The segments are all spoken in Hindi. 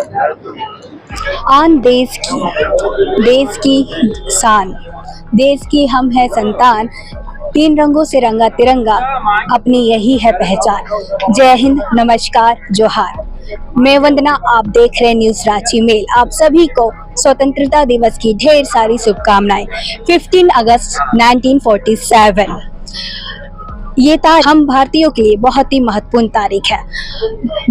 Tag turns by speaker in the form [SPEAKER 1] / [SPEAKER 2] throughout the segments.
[SPEAKER 1] आन देश की शान, देश की हम है संतान, तीन रंगों से रंगा तिरंगा, अपनी यही है पहचान। जय हिंद, नमस्कार, जोहार। मैं वंदना, आप देख रहे न्यूज रांची मेल। आप सभी को स्वतंत्रता दिवस की ढेर सारी शुभकामनाएं। 15 अगस्त 1947 ये तारीख हम भारतीयों के लिए बहुत ही महत्वपूर्ण तारीख है।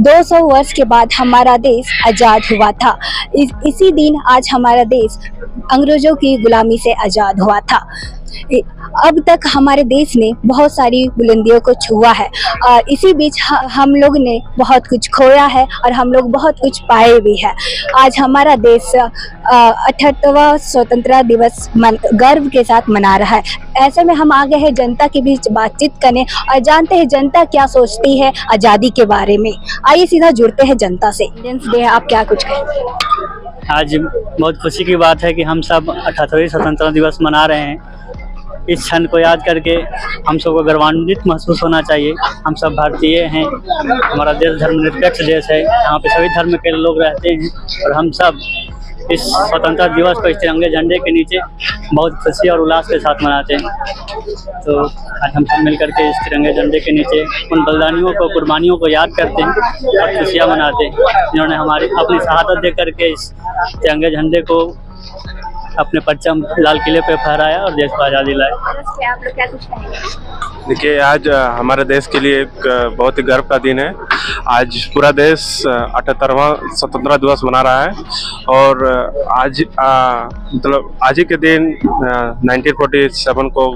[SPEAKER 1] 200 वर्ष के बाद हमारा देश आजाद हुआ था। इसी दिन आज हमारा देश अंग्रेजों की गुलामी से आजाद हुआ था। अब तक हमारे देश ने बहुत सारी बुलंदियों को छुआ है और इसी बीच हम लोग ने बहुत कुछ खोया है और हम लोग बहुत कुछ पाए भी है। आज हमारा देश 78वां स्वतंत्रता दिवस गर्व के साथ मना रहा है। ऐसे में हम आ गए हैं जनता के बीच बातचीत करने और जानते हैं जनता क्या सोचती है आज़ादी के बारे में। आइए सीधा जुड़ते हैं जनता से। आप क्या कुछ कहें?
[SPEAKER 2] आज बहुत खुशी की बात है कि हम सब 78वें स्वतंत्रता दिवस मना रहे हैं। इस क्षण को याद करके हम सबको गर्वान्वित महसूस होना चाहिए। हम सब भारतीय हैं, हमारा देश धर्मनिरपेक्ष देश है, यहाँ पे सभी धर्म के लोग रहते हैं और हम सब इस स्वतंत्रता दिवस को इस तिरंगे झंडे के नीचे बहुत खुशी और उल्लास के साथ मनाते हैं। तो आज हम सब मिलकर के इस तिरंगे झंडे के नीचे उन बलिदानियों को, कुर्बानियों को याद करते हैं और खुशियाँ मनाते हैं, जिन्होंने हमारी अपनी शहादत दे करके इस तिरंगे झंडे को अपने परचम लाल किले पे फहराया और देश को आज़ादी लाए।
[SPEAKER 3] देखिए, आज हमारे देश के लिए एक बहुत ही गर्व का दिन है। आज पूरा देश 78वां स्वतंत्रता दिवस मना रहा है और आज मतलब आज ही के दिन 1947 को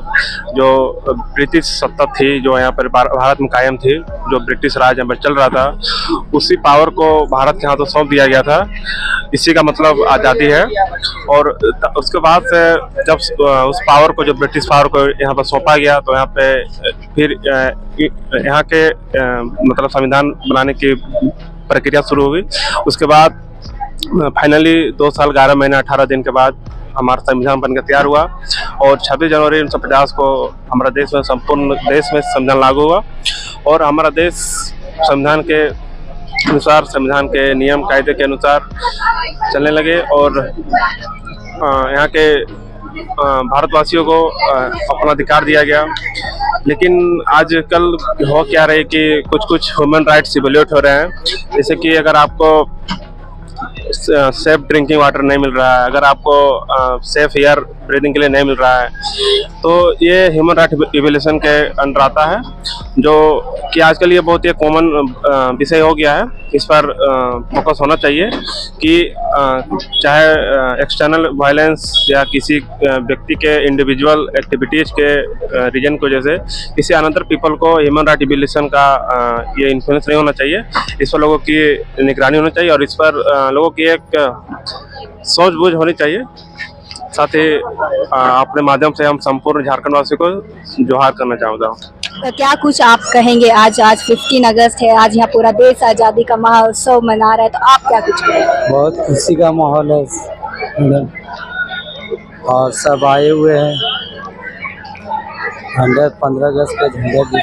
[SPEAKER 3] जो ब्रिटिश सत्ता थी, जो यहाँ पर भारत में कायम थी, जो ब्रिटिश राज यहाँ पर चल रहा था, उसी पावर को भारत के हाथों सौंप दिया गया था। इसी का मतलब आज़ादी है। और उसके बाद से जब उस पावर को, जो ब्रिटिश पावर को यहाँ पर सौंपा गया, तो यहाँ पे फिर यहाँ के मतलब संविधान बनाने की प्रक्रिया शुरू हुई। उसके बाद फाइनली 2 साल 11 महीने 18 दिन के बाद हमारा संविधान बनकर तैयार हुआ और 26 जनवरी 1950 को हमारा देश में, संपूर्ण देश में संविधान लागू हुआ और हमारा देश संविधान के अनुसार, संविधान के नियम कायदे के अनुसार चलने लगे और यहाँ के भारतवासियों को अपना अधिकार दिया गया। लेकिन आजकल हो क्या रहे कि कुछ ह्यूमन राइट्स इवैल्यूएट हो रहे हैं। जैसे कि अगर आपको सेफ ड्रिंकिंग वाटर नहीं मिल रहा है, अगर आपको सेफ एयर ब्रीदिंग के लिए नहीं मिल रहा है, तो ये ह्यूमन राइट इवैल्यूएशन के अंडर आता है, जो कि आजकल ये बहुत ही कॉमन विषय हो गया है। इस पर फोकस होना चाहिए कि चाहे एक्सटर्नल वायलेंस या किसी व्यक्ति के इंडिविजुअल एक्टिविटीज़ के रीजन की वजह से किसी अनदर पीपल को ह्यूमन राइट इवैल्यूएशन का ये इन्फ्लुएंस नहीं होना चाहिए। इस पर लोगों की निगरानी होनी चाहिए और इस पर लोगों की एक सूझबूझ होनी चाहिए। साथ ही अपने माध्यम से हम संपूर्ण झारखंड वासियों को जोहार करना चाहूँगा।
[SPEAKER 1] तो क्या कुछ आप कहेंगे? आज 15 अगस्त है, आज यहाँ पूरा देश आज़ादी का महोत्सव मना रहा है, तो आप क्या कुछ कहेंगे?
[SPEAKER 4] बहुत खुशी का माहौल है और सब आए हुए हैं। 15 अगस्त का झंडा।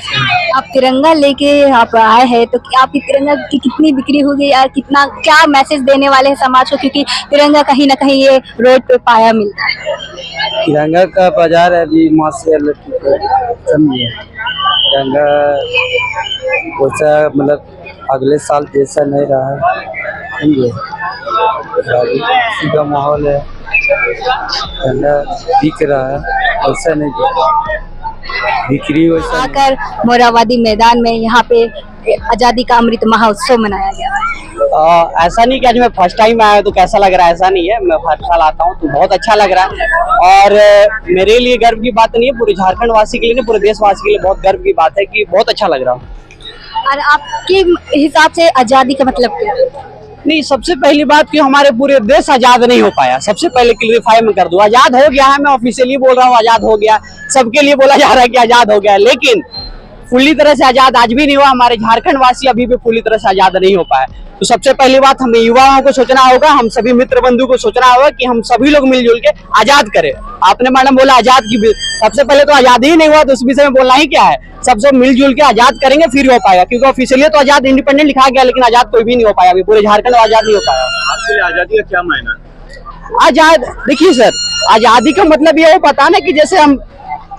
[SPEAKER 1] आप तिरंगा लेके आप आए हैं, तो आपकी तिरंगा की कितनी बिक्री होगी या कितना, क्या मैसेज देने वाले हैं समाज को? क्योंकि तिरंगा कहीं ना कहीं ये रोड पे पाया मिलता है।
[SPEAKER 4] तिरंगा का बाजार है अभी मार्शल, समझिए। तिरंगा वैसा मतलब अगले साल जैसा नहीं रहा है, समझिए। खुशी का माहौल है, तिरंगा बिक रहा है, वैसा नहीं बिक्री वैसा
[SPEAKER 1] आकर मोराबादी मैदान में यहाँ पे आजादी का अमृत महोत्सव मनाया गया।
[SPEAKER 5] ऐसा नहीं कि आज मैं फर्स्ट टाइम आया तो कैसा लग रहा है, ऐसा नहीं है। मैं हर साल आता हूँ तो बहुत अच्छा लग रहा है और मेरे लिए गर्व की बात नहीं है, पूरे झारखंड वासी के लिए, पूरे देशवासी के लिए बहुत गर्व की बात है कि बहुत अच्छा लग रहा है।
[SPEAKER 1] और आपके हिसाब से आजादी का मतलब क्या है?
[SPEAKER 5] नहीं, सबसे पहली बात कि हमारे पूरे देश आजाद नहीं हो पाया। सबसे पहले क्लियरिफाई में कर दूं, आजाद हो गया है, मैं ऑफिशियली बोल रहा हूँ आजाद हो गया, सबके लिए बोला जा रहा है कि आजाद हो गया है, लेकिन पूरी तरह से आजाद आज भी नहीं हुआ, हमारे झारखंड वासी अभी भी पूरी तरह से आजाद नहीं हो पाए। तो सबसे पहली बात हमें युवाओं को सोचना होगा, हम सभी मित्र बंधु को सोचना होगा कि हम सभी लोग मिलजुल के आजाद करें। आपने मैडम बोला आजाद की, सबसे पहले तो आजाद ही नहीं हुआ तो उस विषय में बोलना ही क्या है। सबसे मिलजुल के आजाद करेंगे फिर हो पाएगा, क्योंकि ऑफिशियली तो आजाद इंडिपेंडेंट लिखा गया, लेकिन आजाद कोई भी नहीं हो पाया, अभी पूरे झारखंड आजाद नहीं हो पाया।
[SPEAKER 6] आपके लिए आजादी का क्या मायना है?
[SPEAKER 5] आजाद देखिए सर, आजादी का मतलब ये हो पता ना कि जैसे हम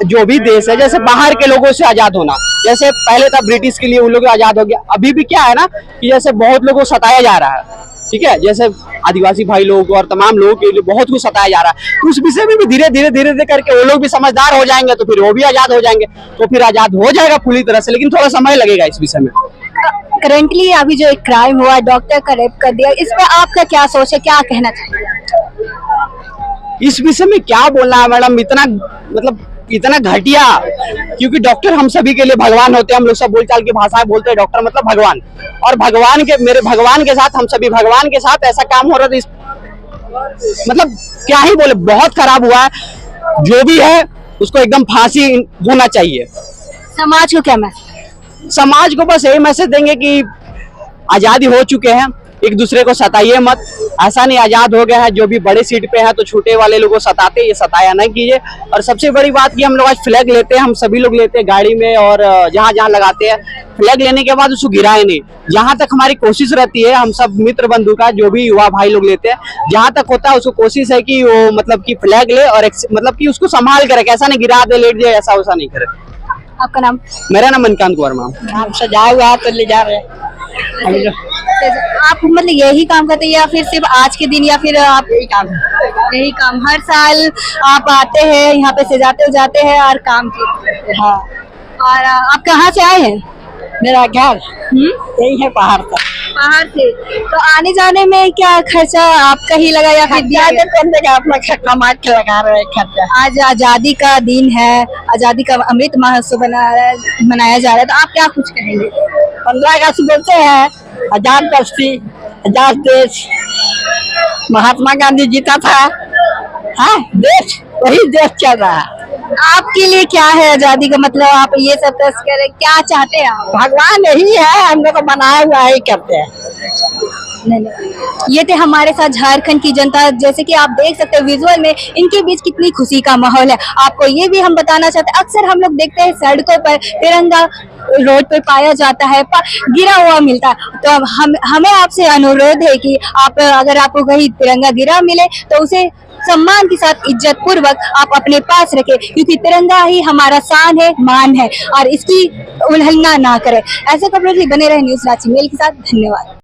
[SPEAKER 5] जो भी देश है, जैसे बाहर के लोगों से आजाद होना, जैसे पहले था ब्रिटिश के लिए उन लोग आजाद हो गया, अभी भी क्या है ना कि जैसे बहुत लोगों को सताया जा रहा है, ठीक है, जैसे आदिवासी भाई लोग और तमाम लोगों के लिए बहुत कुछ सताया जा रहा है। तो उस विषय में भी धीरे धीरे करके वो लोग भी समझदार हो जाएंगे, तो फिर वो भी आजाद हो जाएंगे, तो फिर आजाद हो जाएगा पूरी तरह से, लेकिन थोड़ा समय लगेगा इस विषय में।
[SPEAKER 1] करंटली अभी जो एक क्राइम हुआ, डॉक्टर का रेप कर दिया, इस पे आपका क्या सोच है, क्या कहना चाहिए?
[SPEAKER 5] इस विषय में क्या बोलना है मैडम, इतना मतलब इतना घटिया, क्योंकि डॉक्टर हम सभी के लिए भगवान होते हैं। हम लोग सब बोलचाल की भाषा बोलते हैं डॉक्टर मतलब भगवान, और भगवान के मेरे भगवान के साथ हम सभी भगवान के साथ ऐसा काम हो रहा था। मतलब क्या ही बोले, बहुत खराब हुआ है। जो भी है उसको एकदम फांसी होना चाहिए।
[SPEAKER 1] समाज को क्या मैसेज?
[SPEAKER 5] समाज को बस यही मैसेज देंगे कि आजादी हो चुके हैं, एक दूसरे को सताइए मत। ऐसा नहीं आजाद हो गया है, जो भी बड़े सीट पे है तो छोटे वाले लोगों को सताते, ये सताया नहीं कीजिए। और सबसे बड़ी बात कि हम लोग आज फ्लैग लेते हैं, हम सभी लोग लेते हैं गाड़ी में और जहाँ जहाँ लगाते हैं, फ्लैग लेने के बाद उसको गिराए नहीं। जहाँ तक हमारी कोशिश रहती है, हम सब मित्र बंधु का जो भी युवा भाई लोग लेते हैं, जहाँ तक होता है उसको कोशिश है कि वो मतलब कि फ्लैग ले और मतलब कि उसको संभाल कर रखे, ऐसा नहीं गिरा दे लेट जाए, ऐसा वैसा नहीं करे।
[SPEAKER 1] आपका नाम?
[SPEAKER 5] मेरा नाम मनकांत वर्मा।
[SPEAKER 1] नाम सजाया हुआ तो ले जा रहे हैं आप, मतलब यही काम करते हैं या फिर सिर्फ आज के दिन, या फिर आप यही काम हर साल आप आते हैं यहाँ पे सजाते हो जाते हैं और काम करते हैं? हाँ। और आप कहाँ से आए हैं?
[SPEAKER 7] मेरा घर यही है पहाड़ का।
[SPEAKER 1] बाहर से। तो आने जाने में क्या खर्चा आपका ही लगा या फिर
[SPEAKER 7] करने का अपना कमा के लगा रहे हैं खर्चा।
[SPEAKER 1] आज आजादी का दिन है, आजादी का अमृत महोत्सव मनाया जा रहा है, तो आप क्या कुछ कहेंगे?
[SPEAKER 7] 15 अगस्त बोलते हैं आजाद बस्ती, आजाद देश, महात्मा गांधी जीता था। हाँ, देश वही देश चल रहा है।
[SPEAKER 1] आपके लिए क्या है आजादी का मतलब? आप ये सब तस्कर क्या चाहते हैं आप?
[SPEAKER 7] भगवान यही है, हम लोग को बनाया हुआ ही करते हैं।
[SPEAKER 1] नहीं। ये थे हमारे साथ झारखंड की जनता। जैसे कि आप देख सकते हैं विजुअल में, इनके बीच कितनी खुशी का माहौल है। आपको ये भी हम बताना चाहते हैं, अक्सर हम लोग देखते हैं सड़कों पर तिरंगा रोड पर पाया जाता है, गिरा हुआ मिलता है। तो अब हमें आपसे अनुरोध है कि आप अगर आपको कहीं तिरंगा गिरा मिले तो उसे सम्मान के साथ इज्जत पूर्वक आप अपने पास रखें, क्योंकि तिरंगा ही हमारा शान है, मान है, और इसकी उल्लंघना ना करें। ऐसे खबरों के लिए बने रहे न्यूज़ रांची मेल के साथ। धन्यवाद।